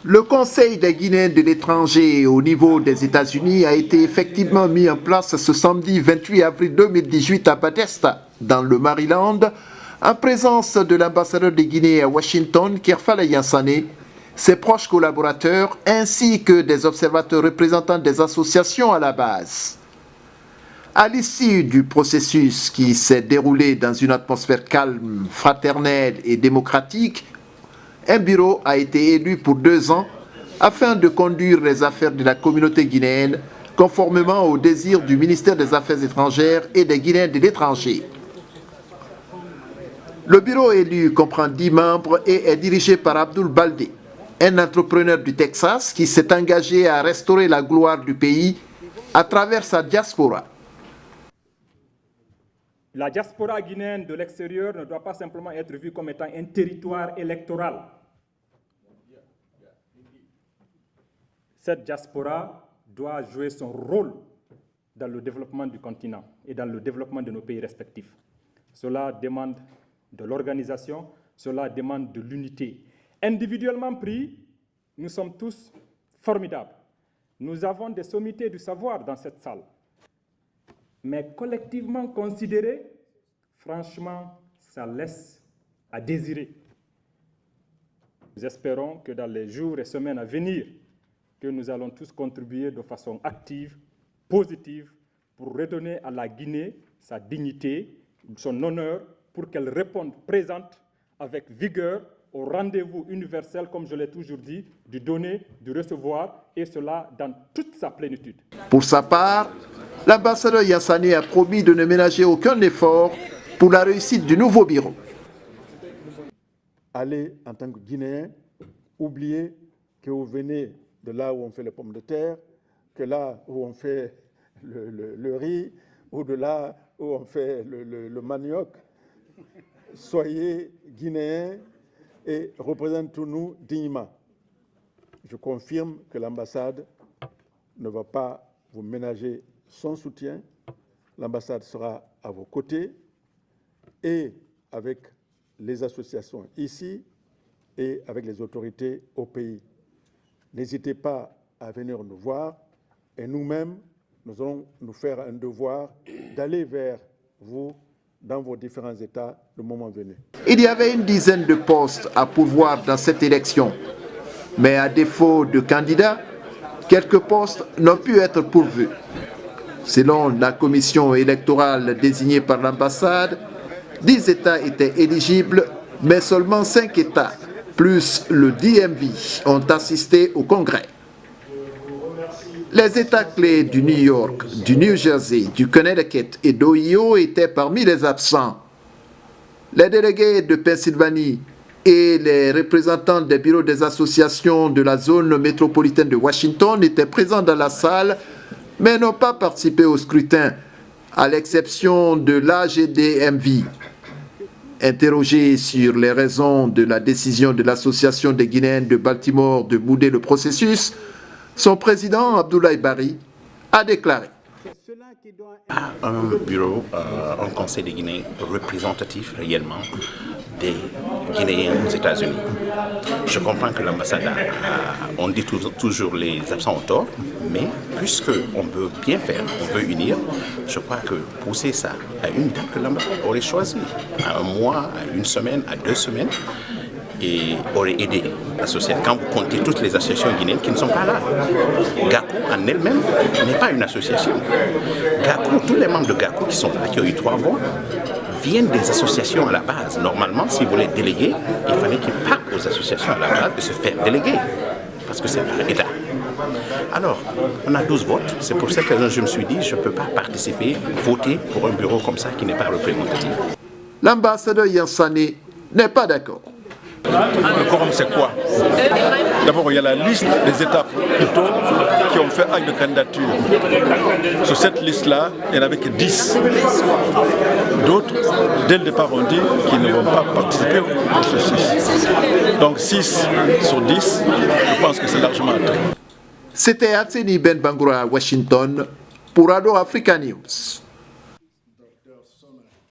Le Conseil des Guinéens de l'étranger au niveau des États-Unis a été effectivement mis en place ce samedi 28 avril 2018 à Bethesda, dans le Maryland, en présence de l'ambassadeur des Guinéens à Washington, Kerfala Yansane, ses proches collaborateurs, ainsi que des observateurs représentants des associations à la base. À l'issue du processus qui s'est déroulé dans une atmosphère calme, fraternelle et démocratique, un bureau a été élu pour 2 ans afin de conduire les affaires de la communauté guinéenne conformément aux désirs du ministère des Affaires étrangères et des Guinéens de l'étranger. Le bureau élu comprend 10 membres et est dirigé par Abdoul Baldé, un entrepreneur du Texas qui s'est engagé à restaurer la gloire du pays à travers sa diaspora. La diaspora guinéenne de l'extérieur ne doit pas simplement être vue comme étant un territoire électoral. Cette diaspora doit jouer son rôle dans le développement du continent et dans le développement de nos pays respectifs. Cela demande de l'organisation, cela demande de l'unité. Individuellement pris, nous sommes tous formidables. Nous avons des sommités du savoir dans cette salle. Mais collectivement considéré, franchement, ça laisse à désirer. Nous espérons que dans les jours et semaines à venir, que nous allons tous contribuer de façon active, positive, pour redonner à la Guinée sa dignité, son honneur, pour qu'elle réponde présente avec vigueur au rendez-vous universel, comme je l'ai toujours dit, du donner, du recevoir, et cela dans toute sa plénitude. Pour sa part, l'ambassadeur Yansane a promis de ne ménager aucun effort pour la réussite du nouveau bureau. Allez, en tant que Guinéen, oubliez que vous venez de là où on fait les pommes de terre, que là où on fait le riz, ou de là où on fait le manioc. Soyez Guinéens et représentez-nous dignement. Je confirme que l'ambassade ne va pas vous ménager son soutien. L'ambassade sera à vos côtés et avec les associations ici et avec les autorités au pays. N'hésitez pas à venir nous voir et nous-mêmes, nous allons nous faire un devoir d'aller vers vous dans vos différents États le moment venu. Il y avait une dizaine de postes à pourvoir dans cette élection, mais à défaut de candidats, quelques postes n'ont pu être pourvus. Selon la commission électorale désignée par l'ambassade, 10 États étaient éligibles, mais seulement 5 États, plus le DMV, ont assisté au Congrès. Les États clés du New York, du New Jersey, du Connecticut et d'Ohio étaient parmi les absents. Les délégués de Pennsylvanie et les représentants des bureaux des associations de la zone métropolitaine de Washington étaient présents dans la salle, mais n'ont pas participé au scrutin, à l'exception de l'AGDMV. Interrogé sur les raisons de la décision de l'Association des Guinéens de Baltimore de bouder le processus, son président, Abdoulaye Bari, a déclaré. Un bureau, un conseil des Guinéens représentatif réellement des Guinéens aux États-Unis. Je comprends que l'ambassade on dit toujours les absents ont tort, mais puisqu'on veut bien faire, on veut unir, je crois que pousser ça à une date que l'ambassade aurait choisi, à 1 mois, à 1 semaine, à 2 semaines, et aurait aidé l'association. Quand vous comptez toutes les associations guinéennes qui ne sont pas là, GACO en elle-même n'est pas une association. GACO, tous les membres de GACO qui sont là, qui ont eu 3 voix, viennent des associations à la base. Normalement, si vous voulez déléguer, il fallait qu'ils partent aux associations à la base et se faire déléguer, parce que c'est leur État. Alors, on a 12 votes, c'est pour ça que je me suis dit, je ne peux pas participer, voter pour un bureau comme ça qui n'est pas représentatif. L'ambassadeur Yansane n'est pas d'accord. Le quorum, c'est quoi? D'abord, il y a la liste des États plutôt qui ont fait acte de candidature. Sur cette liste-là, il n'y en avait que 10. D'autres, dès le départ, ont dit qu'ils ne vont pas participer au processus. Donc 6 sur 10, je pense que c'est largement atteint. C'était Atseni Ben Bangoura à Washington pour Ado Africa News.